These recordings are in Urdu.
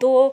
2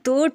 2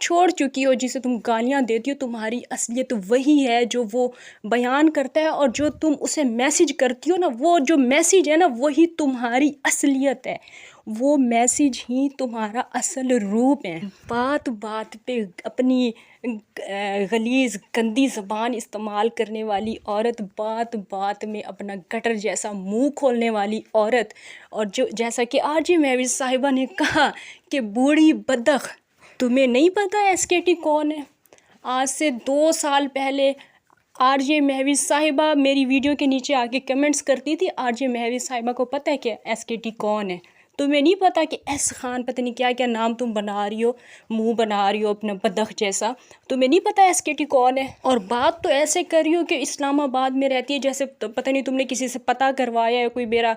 چھوڑ چکی ہو، جسے تم گالیاں دیتی ہو، تمہاری اصلیت وہی ہے جو وہ بیان کرتا ہے، اور جو تم اسے میسیج کرتی ہو نا، وہ جو میسیج ہے نا وہی تمہاری اصلیت ہے، وہ میسیج ہی تمہارا اصل روپ ہے۔ بات بات پہ اپنی غلیظ گندی زبان استعمال کرنے والی عورت، بات بات میں اپنا گٹر جیسا منہ کھولنے والی عورت، اور جو جیسا کہ RJ مہوش صاحبہ نے کہا کہ بوڑھی بدخ، تمہیں نہیں پتہ SKT کون ہے؟ آج سے 2 سال پہلے RJ مہوش صاحبہ میری ویڈیو کے نیچے آ کے کمنٹس کرتی تھی، RJ مہوش صاحبہ کو پتہ ہے کہ SKT کون ہے؟ تمہیں نہیں پتہ کہ ایس خان پتہ نہیں کیا کیا نام تم بنا رہی ہو، منہ بنا رہی ہو اپنا بدخ جیسا، تمہیں نہیں پتہ SKT کون ہے؟ اور بات تو ایسے کر رہی ہو کہ اسلام آباد میں رہتی ہے، جیسے پتہ نہیں تم نے کسی سے پتہ کروایا ہے، کوئی میرا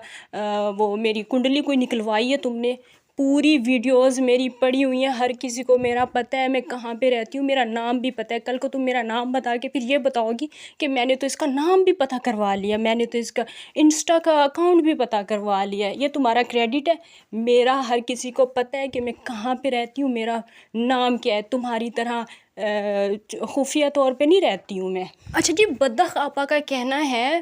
وہ میری کنڈلی کوئی نکلوائی ہے تم نے۔ پوری ویڈیوز میری پڑی ہوئی ہیں، ہر کسی کو میرا پتہ ہے میں کہاں پہ رہتی ہوں، میرا نام بھی پتہ ہے۔ کل کو تم میرا نام بتا کے پھر یہ بتاؤ گی کہ میں نے تو اس کا نام بھی پتہ کروا لیا، میں نے تو اس کا انسٹا کا اکاؤنٹ بھی پتہ کروا لیا، یہ تمہارا کریڈٹ ہے؟ میرا ہر کسی کو پتہ ہے کہ میں کہاں پہ رہتی ہوں، میرا نام کیا ہے، تمہاری طرح خفیہ طور پہ نہیں رہتی ہوں میں۔ اچھا جی، بدخ آپا کا کہنا ہے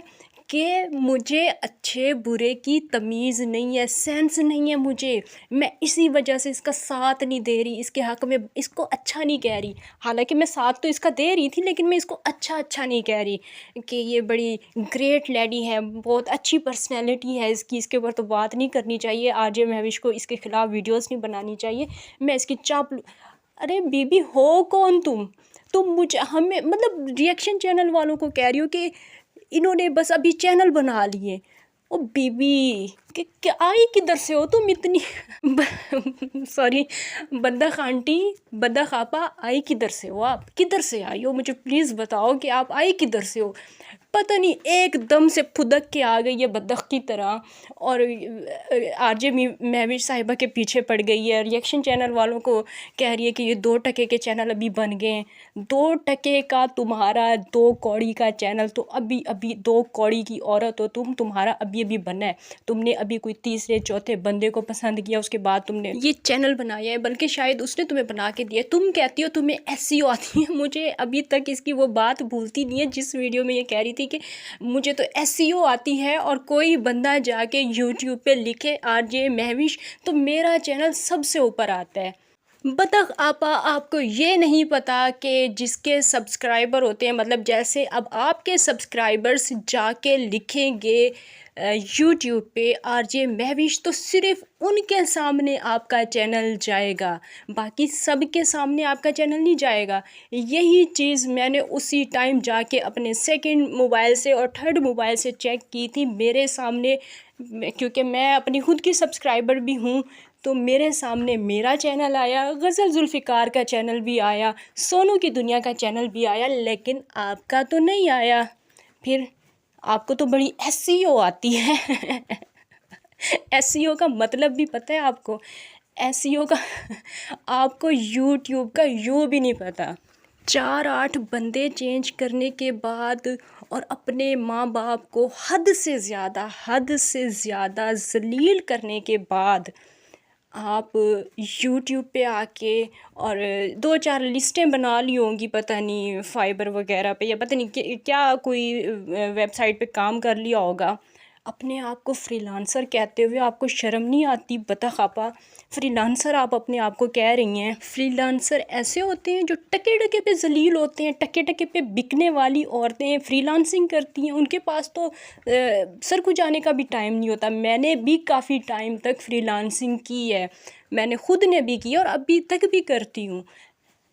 کہ مجھے اچھے برے کی تمیز نہیں ہے، سینس نہیں ہے مجھے، میں اسی وجہ سے اس کا ساتھ نہیں دے رہی، اس کے حق میں اس کو اچھا نہیں کہہ رہی، حالانکہ میں ساتھ تو اس کا دے رہی تھی، لیکن میں اس کو اچھا نہیں کہہ رہی کہ یہ بڑی گریٹ لیڈی ہے، بہت اچھی پرسنالٹی ہے اس کی، اس کے اوپر تو بات نہیں کرنی چاہیے، RJ مہوش کو اس کے خلاف ویڈیوز نہیں بنانی چاہیے، میں اس کی ارے بی بی ہو کون تم مجھے ہمیں مطلب ریئیکشن چینل والوں کو کہہ رہی ہو کہ انہوں نے بس ابھی چینل بنا لیے، او بی بی کہ آئی کدھر سے ہو تم اتنی سوری بدخ آنٹی، بدخ آپا، آئی کدھر سے ہو آپ؟ کدھر سے آئی ہو؟ مجھے پلیز بتاؤ کہ آپ آئی کدھر سے ہو؟ پتہ نہیں ایک دم سے پھدک کے آ گئی ہے بدخ کی طرح، اور RJ مہوش صاحبہ کے پیچھے پڑ گئی ہے، ریئیکشن چینل والوں کو کہہ رہی ہے کہ یہ 2 ٹکے کے چینل ابھی بن گئے ہیں، 2 ٹکے کا تمہارا 2 کوڑی کا چینل تو ابھی 2 کوڑی کی عورت ہو تمہارا ابھی بنا ہے، تم نے ابھی کوئی تیسرے چوتھے بندے کو پسند کیا، اس کے بعد تم نے یہ چینل بنایا ہے، بلکہ شاید اس نے تمہیں بنا کے دیا۔ تم کہتی ہو تمہیں SEO آتی ہے، مجھے ابھی تک اس کی وہ بات بھولتی نہیں ہے جس ویڈیو میں یہ کہہ رہی تھی کہ مجھے تو SEO آتی ہے، اور کوئی بندہ جا کے YouTube پہ لکھے RJ مہوش تو میرا چینل سب سے اوپر آتا ہے۔ بدخ آپا، آپ کو یہ نہیں پتا کہ جس کے سبسکرائبر ہوتے ہیں، مطلب جیسے اب آپ کے سبسکرائبرز جا کے لکھیں گے YouTube پہ RJ مہوش، تو صرف ان کے سامنے آپ کا چینل جائے گا، باقی سب کے سامنے آپ کا چینل نہیں جائے گا۔ یہی چیز میں نے اسی ٹائم جا کے اپنے 2nd موبائل سے اور 3rd موبائل سے چیک کی تھی، میرے سامنے، کیونکہ میں اپنی خود کی سبسکرائبر بھی ہوں، تو میرے سامنے میرا چینل آیا، غزل ذوالفقار کا چینل بھی آیا، سونو کی دنیا کا چینل بھی آیا، لیکن آپ کا تو نہیں آیا۔ پھر آپ کو تو بڑی SEO آتی ہے SEO کا مطلب بھی پتہ ہے آپ کو؟ SEO کا آپ کو YouTube کا یوں بھی نہیں پتہ۔ 4-8 بندے چینج کرنے کے بعد اور اپنے ماں باپ کو حد سے زیادہ ذلیل کرنے کے بعد آپ YouTube پہ آ کے اور 2-4 لسٹیں بنا لی ہوں گی، پتہ نہیں فائبر وغیرہ پہ، یا پتہ نہیں کیا کوئی ویب سائٹ پہ کام کر لیا ہوگا، اپنے آپ کو فری لانسر کہتے ہوئے آپ کو شرم نہیں آتی بدخ آپا؟ فری لانسر آپ اپنے آپ کو کہہ رہی ہیں۔ فری لانسر ایسے ہوتے ہیں جو ٹکے پہ ذلیل ہوتے ہیں، ٹکے پہ بکنے والی عورتیں فری لانسنگ کرتی ہیں، ان کے پاس تو سر کھجانے کا بھی ٹائم نہیں ہوتا۔ میں نے بھی کافی ٹائم تک فری لانسنگ کی ہے، میں نے خود نے بھی کی اور ابھی تک بھی کرتی ہوں۔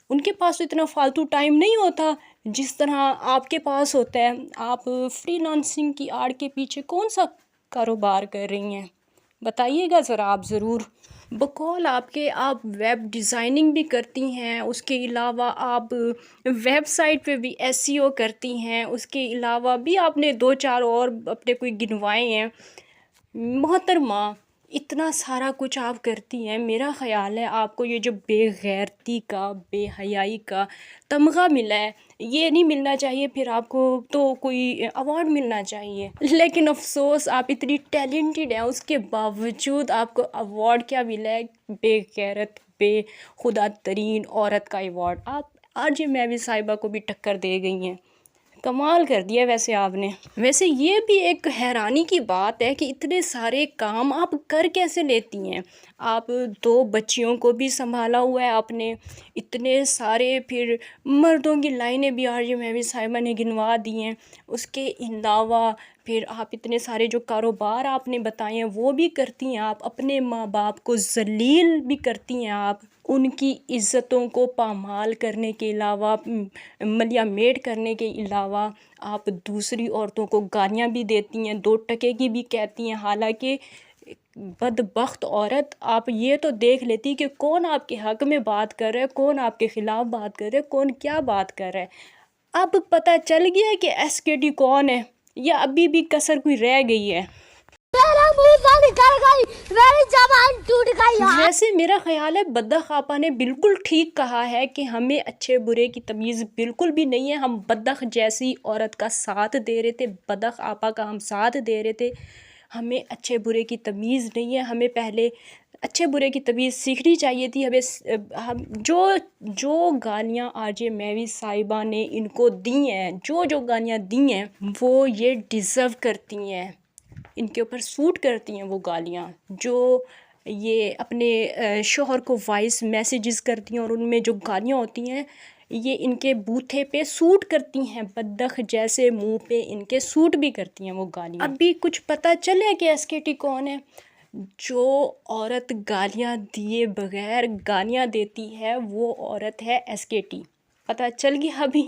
ان کے پاس تو اتنا فالتو ٹائم نہیں ہوتا جس طرح آپ کے پاس ہوتا ہے۔ آپ فری لانسنگ کی آڑ کے پیچھے کون سا کاروبار کر رہی ہیں؟ بتائیے گا ذرا آپ ضرور۔ بقول آپ کے آپ ویب ڈیزائننگ بھی کرتی ہیں، اس کے علاوہ آپ ویب سائٹ پہ بھی SEO کرتی ہیں، اس کے علاوہ بھی آپ نے 2-4 اور اپنے کوئی گنوائے ہیں۔ محترمہ، اتنا سارا کچھ آپ کرتی ہیں، میرا خیال ہے آپ کو یہ جو بے غیرتی کا، بے حیائی کا تمغہ ملا ہے، یہ نہیں ملنا چاہیے، پھر آپ کو تو کوئی ایوارڈ ملنا چاہیے۔ لیکن افسوس آپ اتنی ٹیلنٹڈ ہیں، اس کے باوجود آپ کو ایوارڈ کیا ملا ہے؟ بے غیرت، بے خدا ترین عورت کا ایوارڈ۔ آپ آج مہوش صاحبہ کو بھی ٹکر دے گئی ہیں، کمال کر دیا ویسے آپ نے۔ ویسے یہ بھی ایک حیرانی کی بات ہے کہ اتنے سارے کام آپ کر کیسے لیتی ہیں؟ آپ 2 بچیوں کو بھی سنبھالا ہوا ہے آپ نے، اتنے سارے پھر مردوں کی لائنیں بھی آج مہوش صاحبہ نے گنوا دی ہیں۔ اس کے علاوہ پھر آپ اتنے سارے جو کاروبار آپ نے بتائے ہیں وہ بھی کرتی ہیں، آپ اپنے ماں باپ کو ذلیل بھی کرتی ہیں، آپ ان کی عزتوں کو پامال کرنے کے علاوہ، ملیا میٹ کرنے کے علاوہ آپ دوسری عورتوں کو گالیاں بھی دیتی ہیں، 2 ٹکے کی بھی کہتی ہیں۔ حالانکہ بدبخت عورت، آپ یہ تو دیکھ لیتی کہ کون آپ کے حق میں بات کر رہا ہے، کون آپ کے خلاف بات کر رہا ہے، کون کیا بات کر رہا ہے۔ اب پتہ چل گیا ہے کہ ایس کے ٹی کون ہے، یا ابھی بھی کسر کوئی رہ گئی ہے؟ میرا منہ سے نکل گئی، میری زبان ٹوٹ گئی۔ ویسے میرا خیال ہے بدخ آپا نے بالکل ٹھیک کہا ہے کہ ہمیں اچھے برے کی تمیز بالکل بھی نہیں ہے۔ ہم بدخ جیسی عورت کا ساتھ دے رہے تھے، بدخ آپا کا ہم ساتھ دے رہے تھے۔ ہمیں اچھے برے کی تمیز نہیں ہے، ہمیں پہلے اچھے برے کی تمیز سیکھنی چاہیے تھی۔ ہم جو گالیاں آج مہوش صاحبہ نے ان کو دی ہیں، جو گالیاں دی ہیں وہ یہ ڈیزرو کرتی ہیں، ان کے اوپر سوٹ کرتی ہیں وہ گالیاں۔ جو یہ اپنے شوہر کو وائس میسیجز کرتی ہیں اور ان میں جو گالیاں ہوتی ہیں یہ ان کے بوتھے پہ سوٹ کرتی ہیں، بدخ جیسے منہ پہ ان کے سوٹ بھی کرتی ہیں وہ گالیاں۔ اب بھی کچھ پتہ چلے کہ ایس کے ٹی کون ہے؟ جو عورت گالیاں دیے بغیر گالیاں دیتی ہے وہ عورت ہے ایس کے ٹی۔ پتہ چل گیا ابھی،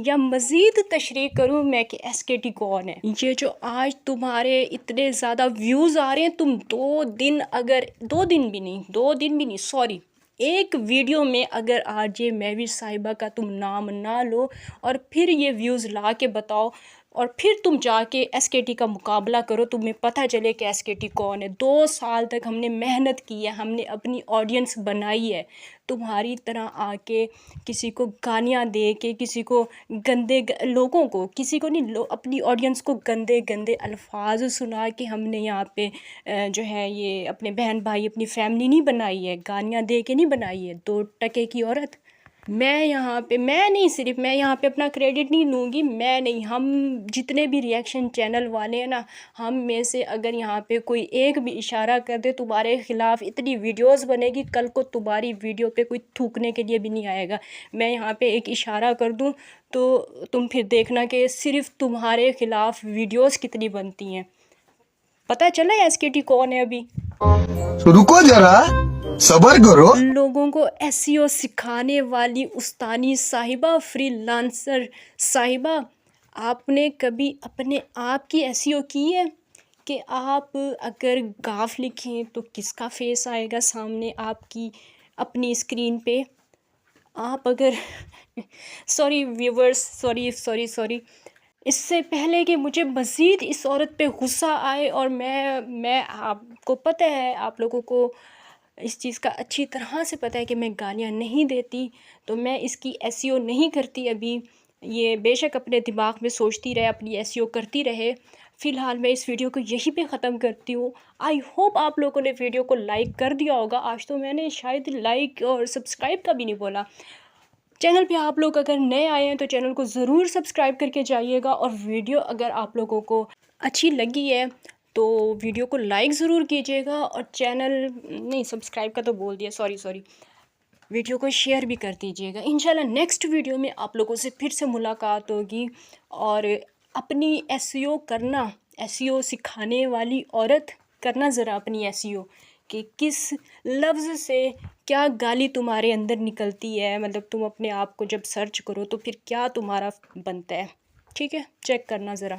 یا مزید تشریح کروں میں کہ ایس کے ٹی کون ہے؟ یہ جو آج تمہارے اتنے زیادہ ویوز آ رہے ہیں، تم 2 دن اگر 2 دن بھی نہیں سوری، ایک ویڈیو میں اگر آج یہ مہوش صاحبہ کا تم نام نہ لو اور پھر یہ ویوز لا کے بتاؤ اور پھر تم جا کے ایس کے ٹی کا مقابلہ کرو، تمہیں پتہ چلے کہ ایس کے ٹی کون ہے۔ 2 سال تک ہم نے محنت کی ہے، ہم نے اپنی آڈینس بنائی ہے، تمہاری طرح آ کے کسی کو گالیاں دے کے، کسی کو گندے لوگوں کو، کسی کو نہیں، اپنی آڈینس کو گندے گندے الفاظ سنا کے ہم نے یہاں پہ جو ہے یہ اپنے بہن بھائی، اپنی فیملی نہیں بنائی ہے، گالیاں دے کے نہیں بنائی ہے۔ 2 ٹکے کی عورت، میں یہاں پہ اپنا کریڈٹ نہیں لوں گی، میں نہیں، ہم جتنے بھی ریئیکشن چینل والے ہیں نا، ہم میں سے اگر یہاں پہ کوئی ایک بھی اشارہ کر دے تمہارے خلاف، اتنی ویڈیوز بنے گی، کل کو تمہاری ویڈیو پہ کوئی تھوکنے کے لیے بھی نہیں آئے گا۔ میں یہاں پہ ایک اشارہ کر دوں تو تم پھر دیکھنا کہ صرف تمہارے خلاف ویڈیوز کتنی بنتی ہیں۔ پتہ چلا ایس کے ٹی کون ہے ابھی؟ رکو ذرا، صبر کرو۔ لوگوں کو ایس ای او سکھانے والی استانی صاحبہ، فری لانسر صاحبہ، آپ نے کبھی اپنے آپ کی ایس ای او کی ہے کہ آپ اگر گاف لکھیں تو کس کا فیس آئے گا سامنے آپ کی اپنی اسکرین پہ؟ آپ اگر سوری ویورز، سوری اس سے پہلے کہ مجھے مزید اس عورت پہ غصہ آئے، اور میں آپ کو پتہ ہے، آپ لوگوں کو اس چیز کا اچھی طرح سے پتہ ہے کہ میں گالیاں نہیں دیتی، تو میں اس کی ایس ای او نہیں کرتی ابھی۔ یہ بے شک اپنے دماغ میں سوچتی رہے، اپنی ایس ای او کرتی رہے۔ فی الحال میں اس ویڈیو کو یہیں پہ ختم کرتی ہوں۔ آئی ہوپ آپ لوگوں نے ویڈیو کو لائک کر دیا ہوگا۔ آج تو میں نے شاید لائک اور سبسکرائب کا بھی نہیں بولا۔ چینل پہ آپ لوگ اگر نئے آئے ہیں تو چینل کو ضرور سبسکرائب کر کے جائیے گا، اور ویڈیو اگر آپ لوگوں کو اچھی لگی ہے تو ویڈیو کو لائک ضرور کیجیے گا، اور چینل نہیں، سبسکرائب کا تو بول دیا، سوری ویڈیو کو شیئر بھی کر دیجیے گا۔ انشاءاللہ نیکسٹ ویڈیو میں آپ لوگوں سے پھر سے ملاقات ہوگی، اور اپنی ایس ای او کرنا، ایس ای او سکھانے والی عورت کرنا ذرا اپنی ایس ای او، کہ کس لفظ سے کیا گالی تمہارے اندر نکلتی ہے، مطلب تم اپنے آپ کو جب سرچ کرو تو پھر کیا تمہارا بنتا ہے، ٹھیک ہے؟ چیک کرنا ذرا۔